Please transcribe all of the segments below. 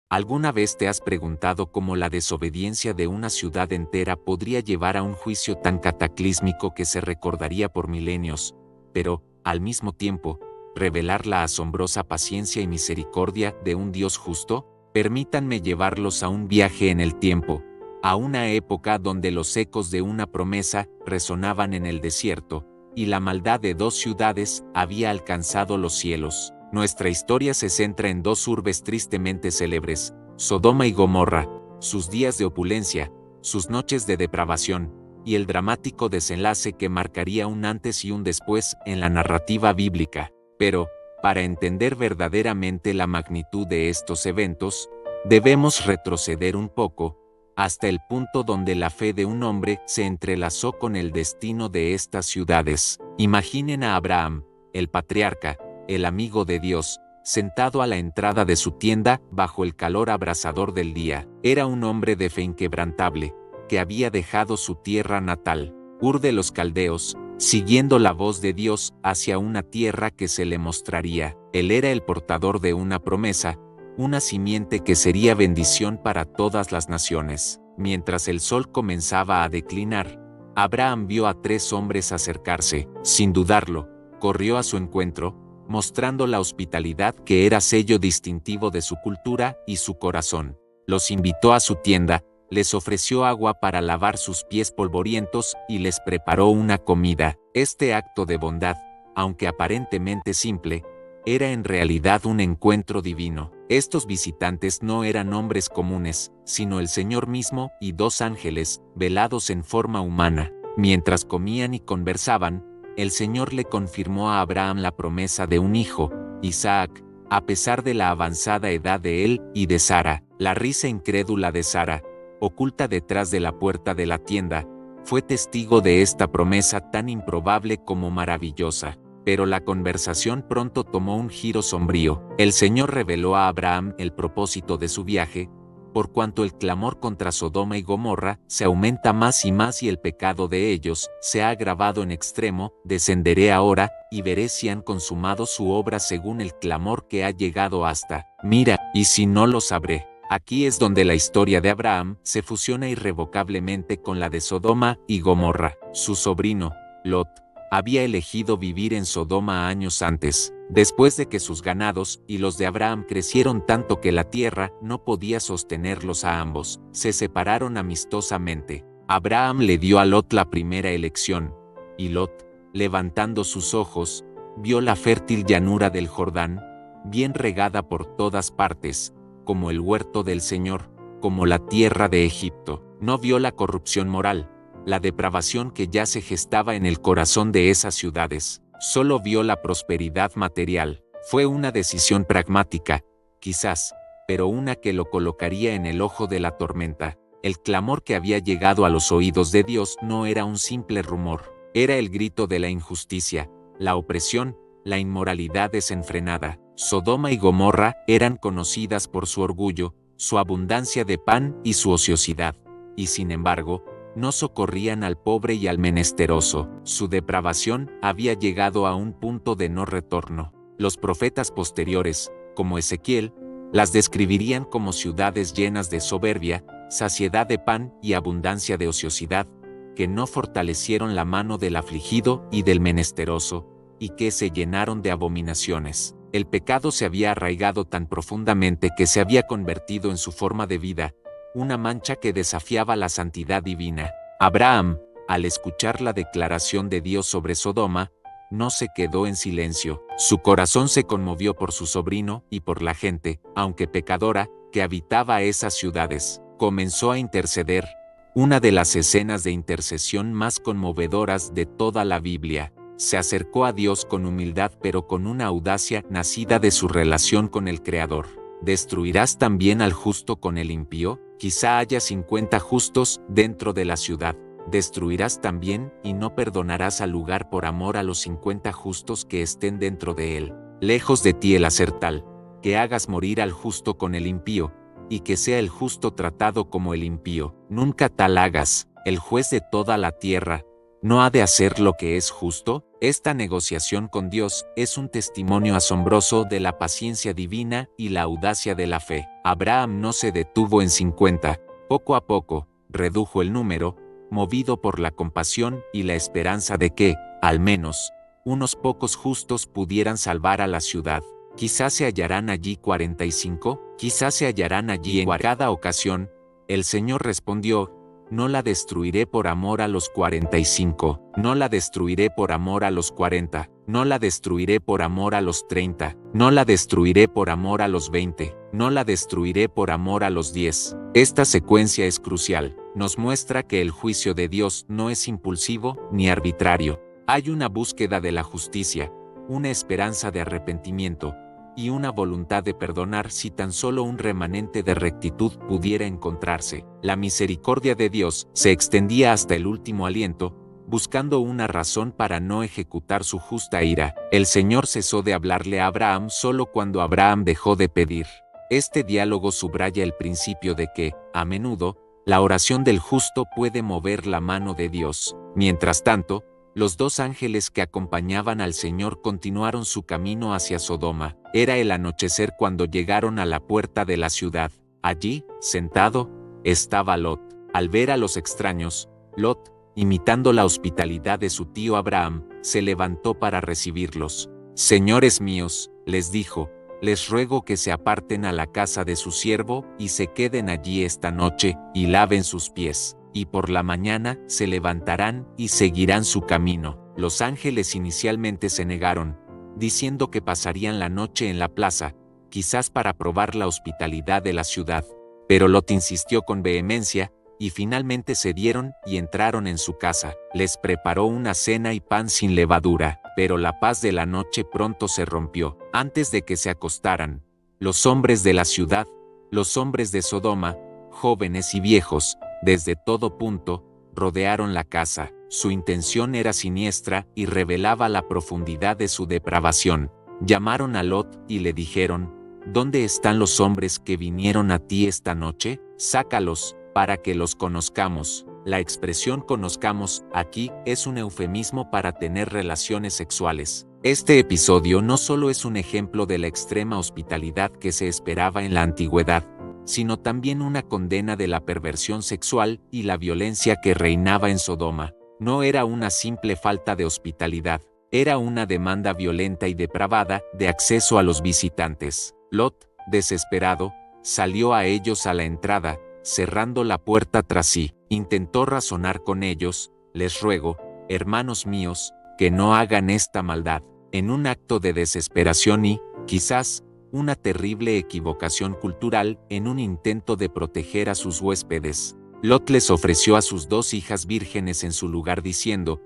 ¿Alguna vez te has preguntado cómo la desobediencia de una ciudad entera podría llevar a un juicio tan cataclísmico que se recordaría por milenios, pero, al mismo tiempo, revelar la asombrosa paciencia y misericordia de un Dios justo? Permítanme llevarlos a un viaje en el tiempo, a una época donde los ecos de una promesa resonaban en el desierto, y la maldad de dos ciudades había alcanzado los cielos. Nuestra historia se centra en dos urbes tristemente célebres, Sodoma y Gomorra, sus días de opulencia, sus noches de depravación, y el dramático desenlace que marcaría un antes y un después en la narrativa bíblica. Pero, para entender verdaderamente la magnitud de estos eventos, debemos retroceder un poco, hasta el punto donde la fe de un hombre se entrelazó con el destino de estas ciudades. Imaginen a Abraham, el patriarca, el amigo de Dios, sentado a la entrada de su tienda bajo el calor abrasador del día. Era un hombre de fe inquebrantable, que había dejado su tierra natal, Ur de los Caldeos, siguiendo la voz de Dios hacia una tierra que se le mostraría. Él era el portador de una promesa, una simiente que sería bendición para todas las naciones. Mientras el sol comenzaba a declinar, Abraham vio a tres hombres acercarse. Sin dudarlo, corrió a su encuentro, mostrando la hospitalidad que era sello distintivo de su cultura y su corazón. Los invitó a su tienda, les ofreció agua para lavar sus pies polvorientos y les preparó una comida. Este acto de bondad, aunque aparentemente simple, era en realidad un encuentro divino. Estos visitantes no eran hombres comunes, sino el Señor mismo y dos ángeles, velados en forma humana. Mientras comían y conversaban, el Señor le confirmó a Abraham la promesa de un hijo, Isaac, a pesar de la avanzada edad de él y de Sara. La risa incrédula de Sara, oculta detrás de la puerta de la tienda, fue testigo de esta promesa tan improbable como maravillosa. Pero la conversación pronto tomó un giro sombrío. El Señor reveló a Abraham el propósito de su viaje, por cuanto el clamor contra Sodoma y Gomorra se aumenta más y más y el pecado de ellos se ha agravado en extremo. Descenderé ahora, y veré si han consumado su obra según el clamor que ha llegado hasta. Mira, y si no lo sabré. Aquí es donde la historia de Abraham se fusiona irrevocablemente con la de Sodoma y Gomorra. Su sobrino, Lot, había elegido vivir en Sodoma años antes, después de que sus ganados y los de Abraham crecieron tanto que la tierra no podía sostenerlos a ambos. Se separaron amistosamente. Abraham le dio a Lot la primera elección, y Lot, levantando sus ojos, vio la fértil llanura del Jordán, bien regada por todas partes, como el huerto del Señor, como la tierra de Egipto. No vio la corrupción moral, la depravación que ya se gestaba en el corazón de esas ciudades. Solo vio la prosperidad material. Fue una decisión pragmática, quizás, pero una que lo colocaría en el ojo de la tormenta. El clamor que había llegado a los oídos de Dios no era un simple rumor, era el grito de la injusticia, la opresión, la inmoralidad desenfrenada. Sodoma y Gomorra eran conocidas por su orgullo, su abundancia de pan y su ociosidad, y sin embargo, no socorrían al pobre y al menesteroso. Su depravación había llegado a un punto de no retorno. Los profetas posteriores, como Ezequiel, las describirían como ciudades llenas de soberbia, saciedad de pan y abundancia de ociosidad, que no fortalecieron la mano del afligido y del menesteroso, y que se llenaron de abominaciones. El pecado se había arraigado tan profundamente que se había convertido en su forma de vida, una mancha que desafiaba la santidad divina. Abraham, al escuchar la declaración de Dios sobre Sodoma, no se quedó en silencio. Su corazón se conmovió por su sobrino y por la gente, aunque pecadora, que habitaba esas ciudades. Comenzó a interceder, una de las escenas de intercesión más conmovedoras de toda la Biblia. Se acercó a Dios con humildad pero con una audacia nacida de su relación con el Creador. ¿Destruirás también al justo con el impío? Quizá haya 50 justos dentro de la ciudad. Destruirás también y no perdonarás al lugar por amor a los 50 justos que estén dentro de él. Lejos de ti el hacer tal, que hagas morir al justo con el impío, y que sea el justo tratado como el impío. Nunca tal hagas. El juez de toda la tierra, ¿no ha de hacer lo que es justo? Esta negociación con Dios es un testimonio asombroso de la paciencia divina y la audacia de la fe. Abraham no se detuvo en 50. Poco a poco, redujo el número, movido por la compasión y la esperanza de que, al menos, unos pocos justos pudieran salvar a la ciudad. Quizás se hallarán allí 45, quizás se hallarán allí en cada ocasión. El Señor respondió: no la destruiré por amor a los 45, no la destruiré por amor a los 40, no la destruiré por amor a los 30, no la destruiré por amor a los 20, no la destruiré por amor a los 10. Esta secuencia es crucial, nos muestra que el juicio de Dios no es impulsivo ni arbitrario. Hay una búsqueda de la justicia, una esperanza de arrepentimiento, y una voluntad de perdonar si tan solo un remanente de rectitud pudiera encontrarse. La misericordia de Dios se extendía hasta el último aliento, buscando una razón para no ejecutar su justa ira. El Señor cesó de hablarle a Abraham solo cuando Abraham dejó de pedir. Este diálogo subraya el principio de que, a menudo, la oración del justo puede mover la mano de Dios. Mientras tanto, los dos ángeles que acompañaban al Señor continuaron su camino hacia Sodoma. Era el anochecer cuando llegaron a la puerta de la ciudad. Allí, sentado, estaba Lot. Al ver a los extraños, Lot, imitando la hospitalidad de su tío Abraham, se levantó para recibirlos. «Señores míos», les dijo, «les ruego que se aparten a la casa de su siervo y se queden allí esta noche y laven sus pies. Y por la mañana se levantarán y seguirán su camino». Los ángeles inicialmente se negaron, diciendo que pasarían la noche en la plaza, quizás para probar la hospitalidad de la ciudad. Pero Lot insistió con vehemencia, y finalmente cedieron y entraron en su casa. Les preparó una cena y pan sin levadura, pero la paz de la noche pronto se rompió. Antes de que se acostaran, los hombres de la ciudad, los hombres de Sodoma, jóvenes y viejos, desde todo punto, rodearon la casa. Su intención era siniestra y revelaba la profundidad de su depravación. Llamaron a Lot y le dijeron: «¿Dónde están los hombres que vinieron a ti esta noche? Sácalos, para que los conozcamos». La expresión «conozcamos» aquí es un eufemismo para tener relaciones sexuales. Este episodio no solo es un ejemplo de la extrema hospitalidad que se esperaba en la antigüedad, sino también una condena de la perversión sexual y la violencia que reinaba en Sodoma. No era una simple falta de hospitalidad, era una demanda violenta y depravada de acceso a los visitantes. Lot, desesperado, salió a ellos a la entrada, cerrando la puerta tras sí. Intentó razonar con ellos: «Les ruego, hermanos míos, que no hagan esta maldad». En un acto de desesperación y, quizás, una terrible equivocación cultural en un intento de proteger a sus huéspedes, Lot les ofreció a sus 2 hijas vírgenes en su lugar diciendo: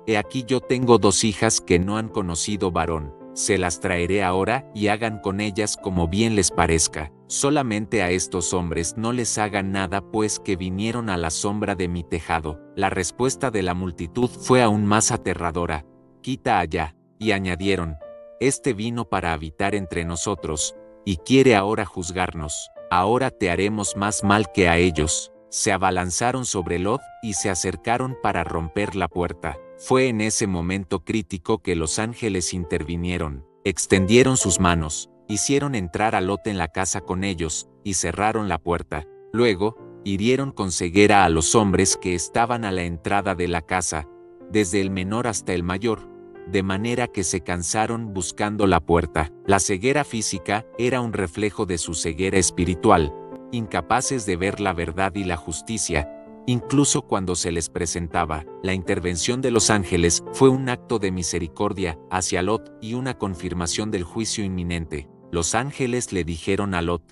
«He aquí yo tengo 2 hijas que no han conocido varón. Se las traeré ahora y hagan con ellas como bien les parezca. Solamente a estos hombres no les hagan nada, pues que vinieron a la sombra de mi tejado». La respuesta de la multitud fue aún más aterradora: «Quita allá». Y añadieron: «Este vino para habitar entre nosotros, y quiere ahora juzgarnos. Ahora te haremos más mal que a ellos». Se abalanzaron sobre Lot y se acercaron para romper la puerta. Fue en ese momento crítico que los ángeles intervinieron. Extendieron sus manos, hicieron entrar a Lot en la casa con ellos, y cerraron la puerta. Luego, hirieron con ceguera a los hombres que estaban a la entrada de la casa, desde el menor hasta el mayor, de manera que se cansaron buscando la puerta. La ceguera física era un reflejo de su ceguera espiritual, incapaces de ver la verdad y la justicia, incluso cuando se les presentaba. La intervención de los ángeles fue un acto de misericordia hacia Lot y una confirmación del juicio inminente. Los ángeles le dijeron a Lot: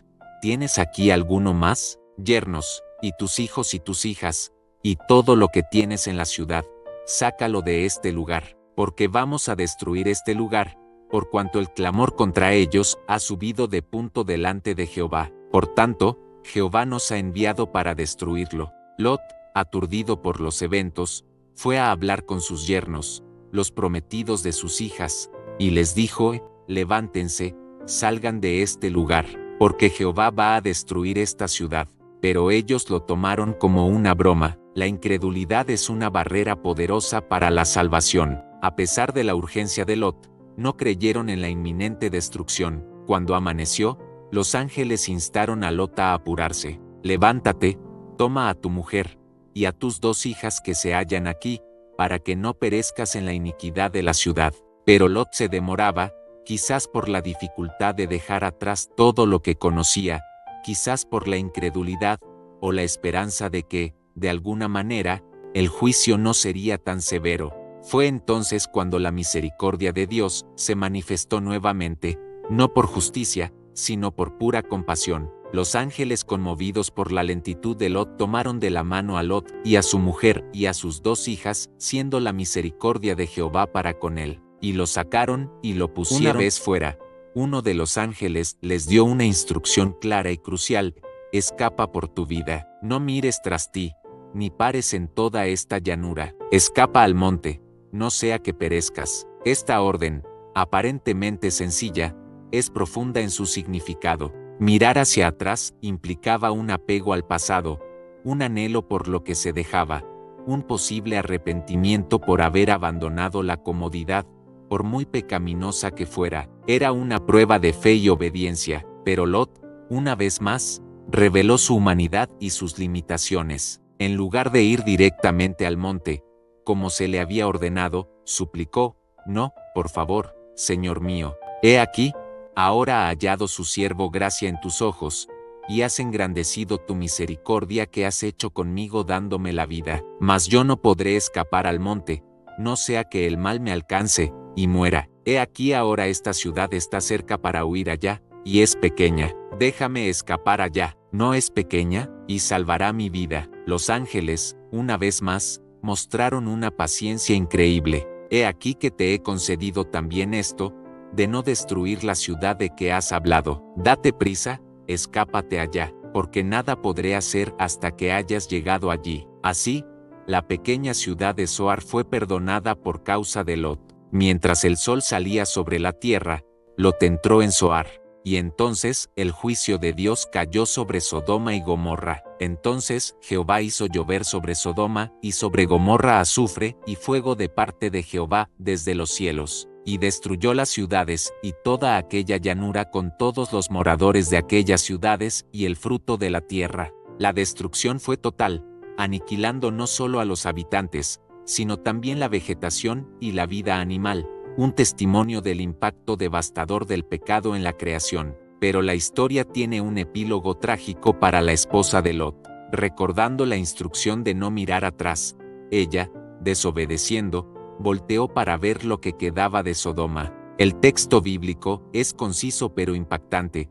«¿Tienes aquí alguno más? Yernos, y tus hijos y tus hijas, y todo lo que tienes en la ciudad, sácalo de este lugar, porque vamos a destruir este lugar, por cuanto el clamor contra ellos ha subido de punto delante de Jehová. Por tanto, Jehová nos ha enviado para destruirlo». Lot, aturdido por los eventos, fue a hablar con sus yernos, los prometidos de sus hijas, y les dijo: «Levántense, salgan de este lugar, porque Jehová va a destruir esta ciudad». Pero ellos lo tomaron como una broma. La incredulidad es una barrera poderosa para la salvación. A pesar de la urgencia de Lot, no creyeron en la inminente destrucción. Cuando amaneció, los ángeles instaron a Lot a apurarse. Levántate, toma a tu mujer, y a tus 2 hijas que se hallan aquí, para que no perezcas en la iniquidad de la ciudad. Pero Lot se demoraba, quizás por la dificultad de dejar atrás todo lo que conocía, quizás por la incredulidad, o la esperanza de que, de alguna manera, el juicio no sería tan severo. Fue entonces cuando la misericordia de Dios se manifestó nuevamente, no por justicia, sino por pura compasión. Los ángeles, conmovidos por la lentitud de Lot, tomaron de la mano a Lot y a su mujer y a sus 2 hijas, siendo la misericordia de Jehová para con él, y lo sacaron y lo pusieron. Una vez fuera, uno de los ángeles les dio una instrucción clara y crucial: escapa por tu vida, no mires tras ti, ni pares en toda esta llanura, escapa al monte, no sea que perezcas. Esta orden, aparentemente sencilla, es profunda en su significado. Mirar hacia atrás implicaba un apego al pasado, un anhelo por lo que se dejaba, un posible arrepentimiento por haber abandonado la comodidad, por muy pecaminosa que fuera. Era una prueba de fe y obediencia, pero Lot, una vez más, reveló su humanidad y sus limitaciones. En lugar de ir directamente al monte, como se le había ordenado, suplicó: no, por favor, Señor mío, he aquí, ahora ha hallado su siervo gracia en tus ojos, y has engrandecido tu misericordia que has hecho conmigo dándome la vida. Mas yo no podré escapar al monte, no sea que el mal me alcance, y muera. He aquí ahora esta ciudad está cerca para huir allá, y es pequeña. Déjame escapar allá. ¿No es pequeña? Y salvará mi vida. Los ángeles, una vez más, mostraron una paciencia increíble. He aquí que te he concedido también esto, de no destruir la ciudad de que has hablado. Date prisa, escápate allá, porque nada podré hacer hasta que hayas llegado allí. Así, la pequeña ciudad de Zoar fue perdonada por causa de Lot. Mientras el sol salía sobre la tierra, Lot entró en Zoar, y entonces el juicio de Dios cayó sobre Sodoma y Gomorra. Entonces Jehová hizo llover sobre Sodoma y sobre Gomorra azufre y fuego de parte de Jehová desde los cielos, y destruyó las ciudades y toda aquella llanura con todos los moradores de aquellas ciudades y el fruto de la tierra. La destrucción fue total, aniquilando no solo a los habitantes, sino también la vegetación y la vida animal, un testimonio del impacto devastador del pecado en la creación. Pero la historia tiene un epílogo trágico para la esposa de Lot. Recordando la instrucción de no mirar atrás, ella, desobedeciendo, volteó para ver lo que quedaba de Sodoma. El texto bíblico es conciso pero impactante.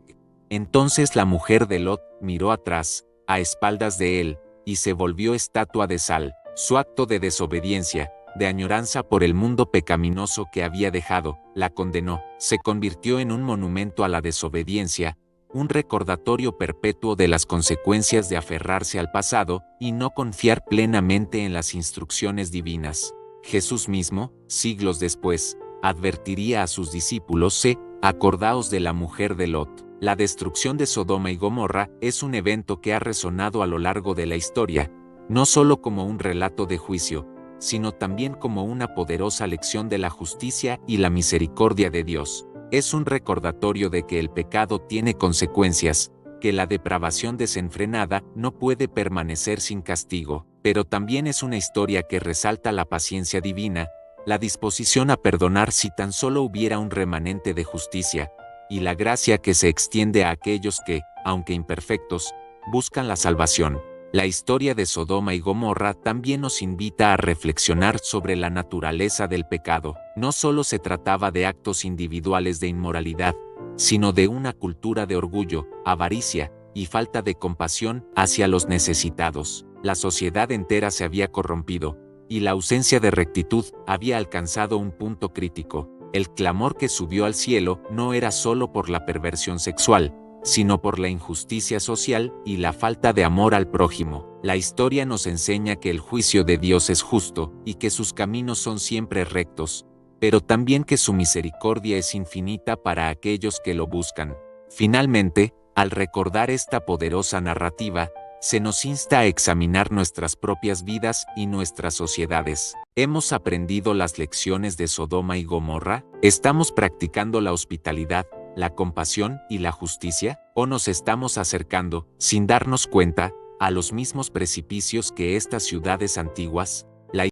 Entonces la mujer de Lot miró atrás, a espaldas de él, y se volvió estatua de sal. Su acto de desobediencia, de añoranza por el mundo pecaminoso que había dejado, la condenó. Se convirtió en un monumento a la desobediencia, un recordatorio perpetuo de las consecuencias de aferrarse al pasado y no confiar plenamente en las instrucciones divinas. Jesús mismo, siglos después, advertiría a sus discípulos: acordaos de la mujer de Lot. La destrucción de Sodoma y Gomorra es un evento que ha resonado a lo largo de la historia, no solo como un relato de juicio, sino también como una poderosa lección de la justicia y la misericordia de Dios. Es un recordatorio de que el pecado tiene consecuencias, que la depravación desenfrenada no puede permanecer sin castigo, pero también es una historia que resalta la paciencia divina, la disposición a perdonar si tan solo hubiera un remanente de justicia, y la gracia que se extiende a aquellos que, aunque imperfectos, buscan la salvación. La historia de Sodoma y Gomorra también nos invita a reflexionar sobre la naturaleza del pecado. No solo se trataba de actos individuales de inmoralidad, sino de una cultura de orgullo, avaricia y falta de compasión hacia los necesitados. La sociedad entera se había corrompido, y la ausencia de rectitud había alcanzado un punto crítico. El clamor que subió al cielo no era solo por la perversión sexual, sino por la injusticia social y la falta de amor al prójimo. La historia nos enseña que el juicio de Dios es justo y que sus caminos son siempre rectos, pero también que su misericordia es infinita para aquellos que lo buscan. Finalmente, al recordar esta poderosa narrativa, se nos insta a examinar nuestras propias vidas y nuestras sociedades. ¿Hemos aprendido las lecciones de Sodoma y Gomorra? ¿Estamos practicando la hospitalidad, la compasión y la justicia? ¿O nos estamos acercando, sin darnos cuenta, a los mismos precipicios que estas ciudades antiguas?